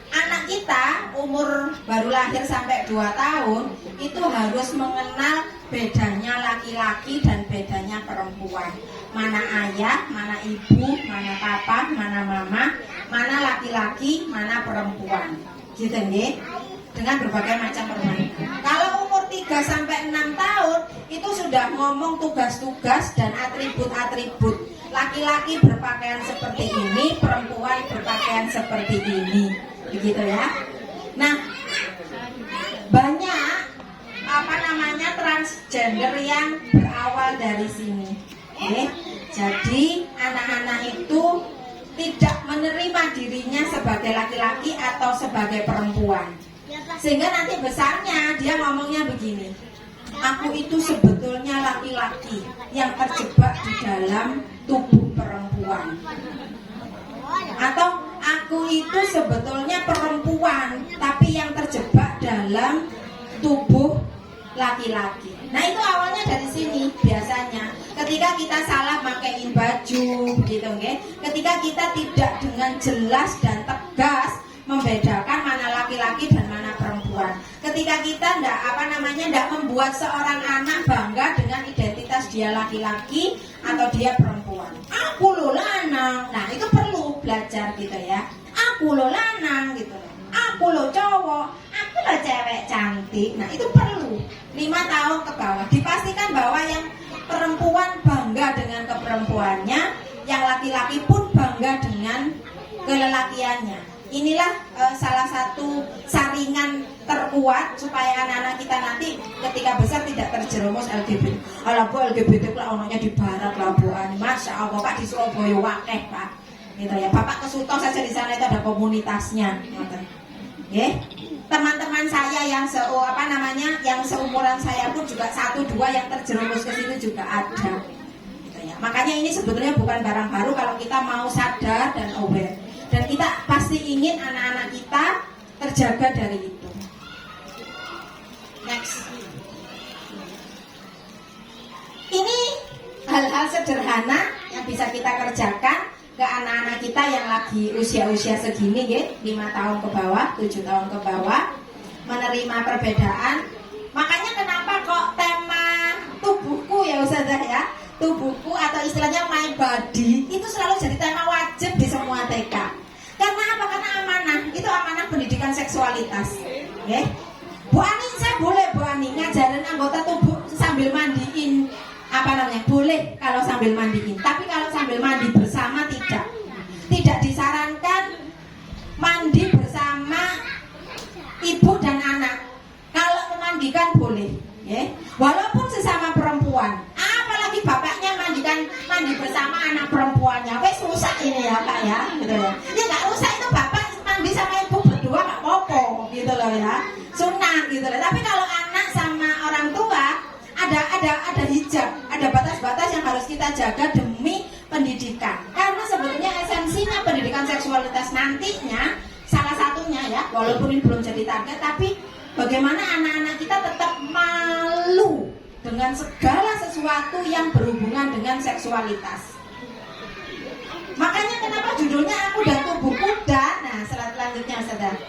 anak kita umur baru lahir sampai 2 tahun itu harus mengenal bedanya laki-laki dan bedanya perempuan. Mana ayah, mana ibu, mana papa, mana mama, mana laki-laki, mana perempuan. Gitu nggih? Dengan berbagai macam permainan. Kalau umur 3 sampai 6 tahun itu sudah ngomong tugas-tugas dan atribut-atribut. Laki-laki berpakaian seperti ini, perempuan berpakaian seperti ini. Begitu ya. Nah, banyak transgender yang berawal dari sini. Okay? Jadi anak-anak itu tidak menerima dirinya sebagai laki-laki atau sebagai perempuan. Sehingga nanti besarnya dia ngomongnya begini, aku itu sebetulnya laki-laki yang terjebak di dalam tubuh perempuan. Atau aku itu sebetulnya perempuan tapi yang terjebak dalam tubuh laki-laki. Nah itu awalnya dari sini biasanya. Ketika kita salah makaiin baju gitu, okay? Ketika kita tidak dengan jelas dan tegas membedakan mana laki-laki dan mana perempuan. Ketika kita tidak membuat seorang anak bangga dengan identitas dia laki-laki atau dia perempuan. Aku lo lanang. Nah itu perlu belajar gitu ya. Aku lo lanang gitu. Aku lo cowok. Aku lo cewek cantik. Nah itu perlu 5 tahun ke bawah. Dipastikan bahwa yang perempuan bangga dengan keperempuannya, yang laki-laki pun bangga dengan kelelakiannya. Inilah salah satu saringan terkuat supaya anak-anak kita nanti ketika besar tidak terjerumus LGBT. Alah bu LGBT lah onoknya di barat Labuan. Masya Allah Pak, di Surabaya wakeh Pak. Gitu ya. Bapak ke Suto saja di sana itu ada komunitasnya. Okay. Teman-teman saya yang yang seumuran saya pun juga 1-2 yang terjerumus ke situ juga ada. Gitu ya. Makanya ini sebetulnya bukan barang baru kalau kita mau sadar dan aware. Dan kita pasti ingin anak-anak kita terjaga dari itu. Next. Ini hal-hal sederhana yang bisa kita kerjakan ke anak-anak kita yang lagi usia-usia segini ya, 5 tahun ke bawah, 7 tahun ke bawah, menerima perbedaan. Makanya kenapa kok tema tubuhku ya Ustazah ya, tubuhku atau istilahnya my body itu selalu jadi tema wajib di semua TK. Karena apa? Karena amanah, itu amanah pendidikan seksualitas. Ya. Bu Ani, saya boleh Bu Ani ngajarin anggota tubuh sambil mandiin boleh kalau sambil mandiin, tapi kalau sambil mandi bersama tidak disarankan mandi bersama ibu dan anak. Kalau memandikan boleh ya, walaupun sesama perempuan, apalagi bapaknya mandi bersama anak perempuannya, wes rusak ini ya Pak ya, gitu ya. Ya nggak rusak, itu bapak mandi sama ibu berdua nggak apa-apa gitu loh ya, sunat gitu loh. Tapi kalau anak sama orang tua ada hijab, ada batas-batas yang harus kita jaga demi pendidikan. Karena sebetulnya esensinya pendidikan seksualitas nantinya salah satunya ya, walaupun ini belum jadi target, tapi bagaimana anak-anak kita tetap malu dengan segala sesuatu yang berhubungan dengan seksualitas. Makanya kenapa judulnya Aku dan Tubuhku dan, nah selanjutnya saudara.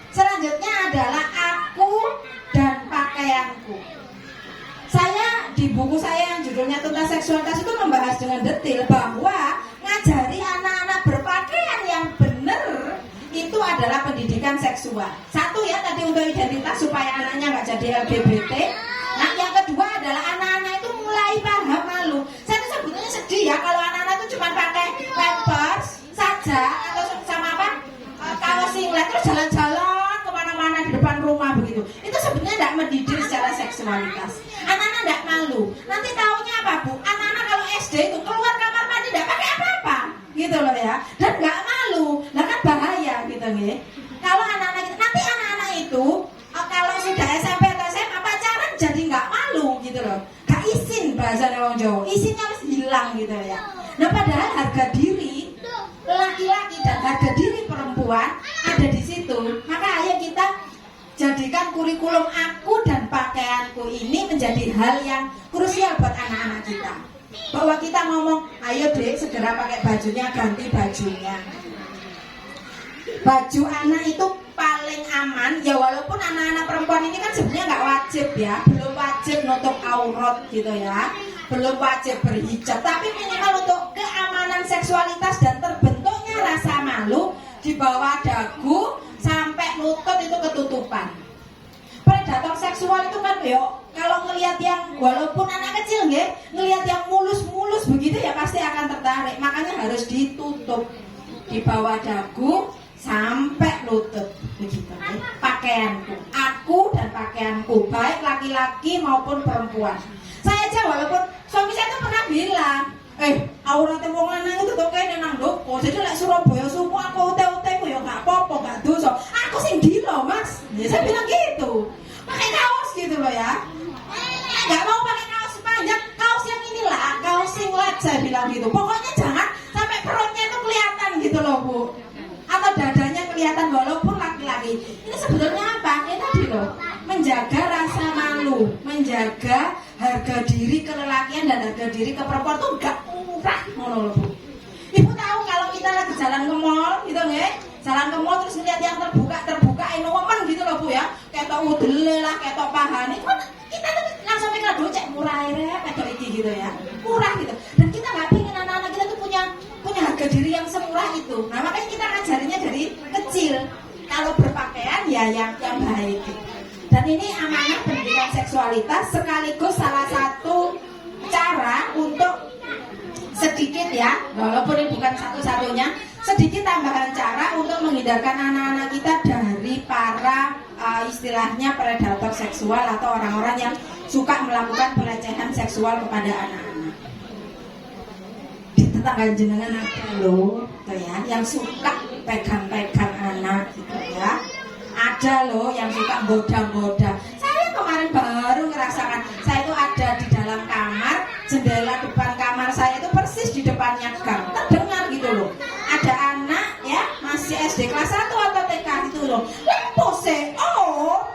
Selanjutnya adalah Aku dan Pakaianku. Saya di buku saya yang judulnya Tuntas Seksualitas itu membahas dengan detail bahwa ngajari anak-anak berpakaian yang benar itu adalah pendidikan seksual. Satu ya tadi untuk identitas supaya anaknya nggak jadi LGBT. Nah yang kedua adalah anak-anak itu mulai paham malu. Saya tuh sebetulnya sedih ya kalau anak-anak itu cuma pakai pampers saja atau sama kaos singlet terus jalan-jalan kemana-mana di depan rumah begitu. Itu sebenarnya tidak mendidik secara seksualitas. Anak-anak tidak malu. Nanti taunya apa Bu? Anak-anak kalau SD itu keluar kamar mandi tidak pakai apa-apa, gitu loh ya. Dan nggak malu. Nah kan bahaya gitu nih. Kalau anak-anak itu, nanti anak-anak itu kalau sudah SMP atau SMA pacaran jadi nggak malu gitu loh. Gak isin bahasa orang Jawa. Isinnya harus hilang gitu ya. Nah padahal harga diri laki-laki dan harga diri perempuan ada di situ. Maka ayo kita jadikan kurikulum Aku dan Pakaianku ini menjadi hal yang krusial buat anak-anak kita. Bahwa kita ngomong, ayo dek segera pakai bajunya, ganti bajunya. Baju anak itu paling aman ya, walaupun anak-anak perempuan ini kan sebenarnya nggak wajib ya, belum wajib nutup aurat gitu ya, belum wajib berhijab, tapi minimal untuk keamanan seksualitas dan terbentuknya rasa malu di bawah dagu sampai lutut itu ketutupan. Predator seksual itu kan yo, kalau ngelihat yang walaupun anak kecil nggih, ngelihat yang mulus-mulus begitu ya pasti akan tertarik. Makanya harus ditutup di bawah dagu sampai lutut begitu. Pakaianku, Aku dan Pakaianku, baik laki-laki maupun perempuan. Saya aja walaupun suami saya itu pernah bilang, auratnya wong lanang itu kok kene nang ndoko. Jadi lek Surabaya semua aku ute-ute ku ya gak apa-apa, gak dosa. Aku sing dilo, Mas. Ya saya bilang gitu. Pakai kaos gitu loh ya. Gak mau pakai kaos panjang, kaos yang inilah, kaos singlet saya bilang gitu. Pokoknya jangan sampai perutnya itu kelihatan gitu loh, Bu. Atau dadanya kelihatan walaupun laki-laki. Ini sebetulnya apa? Ini tadi loh, menjaga rasa malu, menjaga harga diri kelelakian dan harga diri keperempuan tuh gak murah, ngono loh Bu. Ibu tahu kalau kita lagi jalan ke mall gitu nggih, jalan ke mall terus ngeliat yang terbuka enomen gitu loh Bu ya, ketok udele lah, ketok pahane, kita tuh langsung mikir dulu cek murah ya, ketok iki gitu ya, murah gitu. Dan kita nggak pengen anak-anak kita tuh punya harga diri yang semurah itu. Nah makanya kita ngajarinya dari kecil. Kalau berpakaian ya yang baik. Dan ini amanah pendidikan seksualitas sekaligus salah satu cara untuk sedikit ya, walaupun ini bukan satu-satunya, sedikit tambahan cara untuk menghindarkan anak-anak kita dari para istilahnya predator seksual atau orang-orang yang suka melakukan pelecehan seksual kepada anak-anak. Di tetangga jenengan apa loh, gitu ya, yang suka pegang-pegang anak gitu ya. Ada loh yang suka goda-goda. Saya kemarin baru ngerasakan, saya itu ada di dalam kamar, jendela depan kamar saya itu persis di depannya gang, terdengar gitu loh. Ada anak ya, masih SD kelas 1 atau TK gitu loh. Lapose,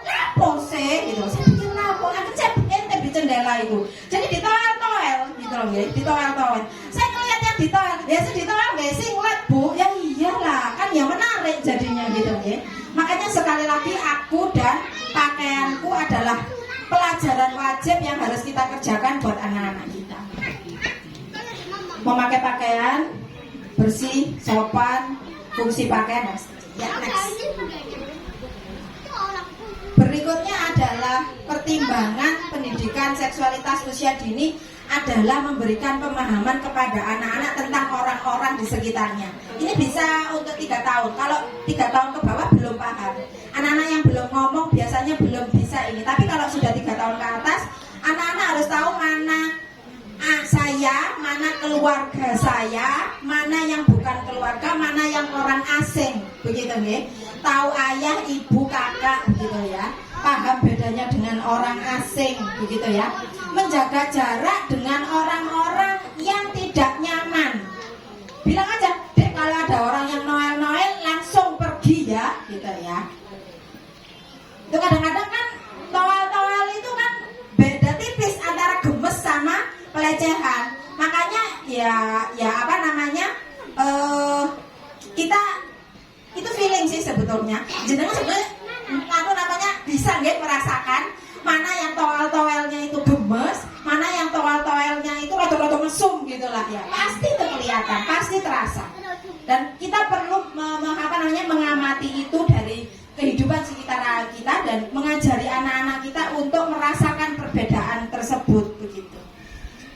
lapose gitu. Saya pikir lapo, aku cek ente di jendela itu. Jadi ditoel-toel gitu loh ya. nggih ditowel-towel. Saya ngeliat yang ditowel, ya sing ditowel nggih sing ngeliat Bu, ya iyalah kan ya menarik jadinya gitu nggih. Makanya sekali lagi aku dan pakaianku adalah pelajaran wajib yang harus kita kerjakan buat anak-anak kita. Memakai pakaian bersih, sopan, fungsi pakaian dan seterusnya. Ya, next. Berikutnya adalah pertimbangan pendidikan seksualitas usia dini adalah memberikan pemahaman kepada anak-anak tentang orang-orang di sekitarnya. Ini bisa untuk 3 tahun. Kalau 3 tahun ke bawah belum paham. Anak-anak yang belum ngomong biasanya belum bisa ini. Tapi kalau sudah 3 tahun ke atas, anak-anak harus tahu mana saya, mana keluarga saya, mana yang bukan keluarga, mana yang orang asing, begitu nih. Tahu ayah, ibu, kakak, begitu ya. Paham bedanya dengan orang asing, begitu ya. Menjaga jarak dengan orang-orang yang tidak nyaman. Bilang aja, dek kalau ada orang yang noel-noel langsung pergi ya, gitu ya. Itu kadang-kadang kan noel-noel itu kan beda tipis antara gemes sama pelecehan. Makanya ya apa namanya kita itu feeling sih sebetulnya. Jenengan sebenarnya apa namanya bisa nggak merasakan mana yang toel-toelnya itu gemes, mana yang toel-toelnya itu rada-rada mesum gitulah ya. Pasti itu kelihatan, pasti terasa. Dan kita perlu mengamati itu dari kehidupan sekitar kita dan mengajari anak-anak kita untuk merasakan perbedaan tersebut begitu.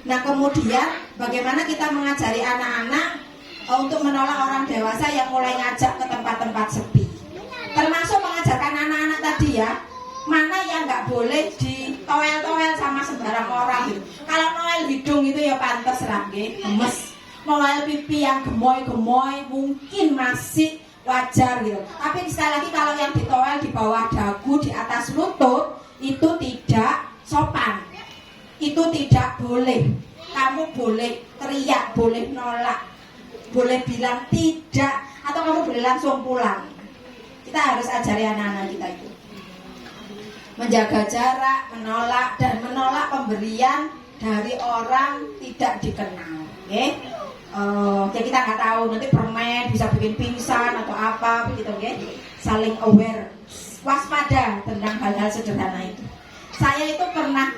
Nah kemudian bagaimana kita mengajari anak-anak untuk menolak orang dewasa yang mulai ngajak ke tempat-tempat sepi. Termasuk mengajarkan anak-anak tadi ya, mana yang nggak boleh di toel-toel sama sembarang orang gitu. Kalau noel hidung itu ya pantas lagi, gemes. Noel pipi yang gemoy-gemoy mungkin masih wajar gitu. Tapi sekali lagi kalau yang ditoel di bawah dagu, di atas lutut itu tidak sopan. Itu tidak boleh. Kamu boleh teriak, boleh nolak, boleh bilang tidak, atau kamu boleh langsung pulang. Kita harus ajari anak-anak kita itu menjaga jarak, menolak dan menolak pemberian dari orang tidak dikenal. Okay? Ya kita nggak tahu nanti permen bisa bikin pingsan atau apa begitu, okay? Saling aware, waspada tentang hal-hal sederhana itu. Saya itu pernah,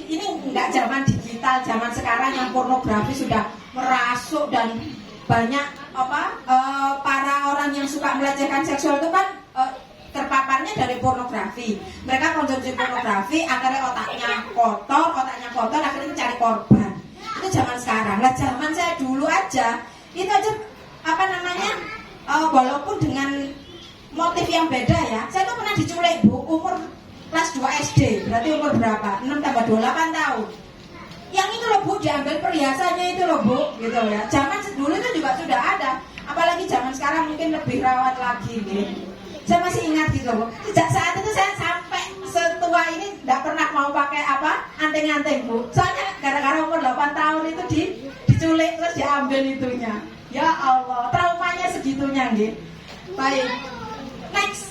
ini nggak zaman digital, zaman sekarang yang pornografi sudah merasuk dan banyak para orang yang suka melecehkan seksual itu kan terpaparnya dari pornografi. Mereka konsumsi pornografi, akhirnya otaknya kotor, akhirnya mencari korban. Itu zaman sekarang. Nah zaman saya dulu aja, itu aja walaupun dengan motif yang beda ya. Saya tuh pernah diculik Bu, umur kelas 2 SD, berarti umur berapa? 6 tambah 2, 8 tahun. Yang itu loh Bu, diambil perhiasannya itu loh Bu, gitu ya. Zaman dulu itu juga sudah ada, apalagi zaman sekarang mungkin lebih rawat lagi gitu. Saya masih ingat gitu loh. Sejak saat itu saya sampai setua ini tidak pernah mau pakai anting-anting Bu. Soalnya gara-gara umur 8 tahun itu diculik terus diambil itunya. Ya Allah, traumanya segitunya gitu. Baik, next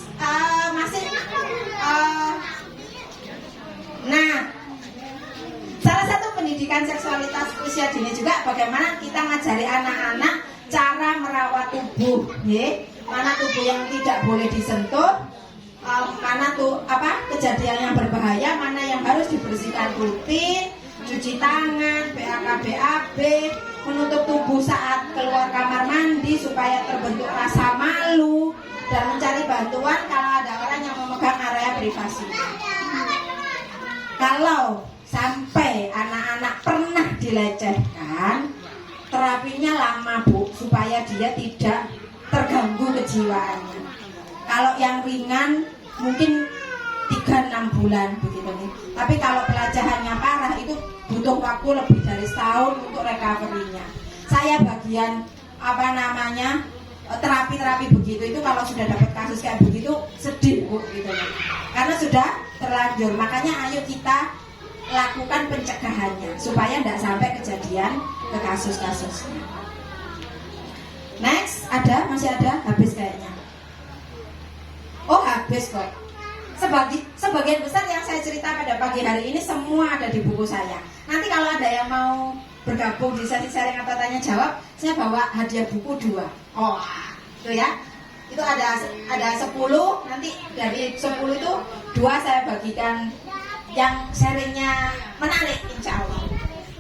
salah satu pendidikan seksualitas usia dini juga bagaimana kita ngajari anak-anak cara merawat tubuh, ya. Mana tubuh yang tidak boleh disentuh, mana kejadian yang berbahaya, mana yang harus dibersihkan rutin, cuci tangan, BAB, menutup tubuh saat keluar kamar mandi supaya terbentuk rasa malu dan mencari bantuan kalau ada orang yang memegang area privasi. Kalau sampai anak-anak pernah dilecehkan, terapinya lama Bu, supaya dia tidak terganggu kejiwaannya. Kalau yang ringan mungkin 3-6 bulan begitu nih. Tapi kalau pelecehannya parah itu butuh waktu lebih dari setahun untuk recovery-nya. Saya bagian terapi-terapi begitu itu kalau sudah dapat kasus kayak begitu sedih Bu gitu nih. Karena sudah terlanjur. Makanya ayo kita lakukan pencegahannya supaya tidak sampai kejadian ke kasus-kasusnya. Next, masih ada, habis kayaknya. Oh habis kok. sebagian besar yang saya cerita pada pagi hari ini semua ada di buku saya. Nanti kalau ada yang mau bergabung di sesi sharing atau tanya jawab, saya bawa hadiah buku 2. Oh, itu ya. Itu ada 10, nanti dari 10 itu 2 saya bagikan yang sharingnya menarik insya Allah.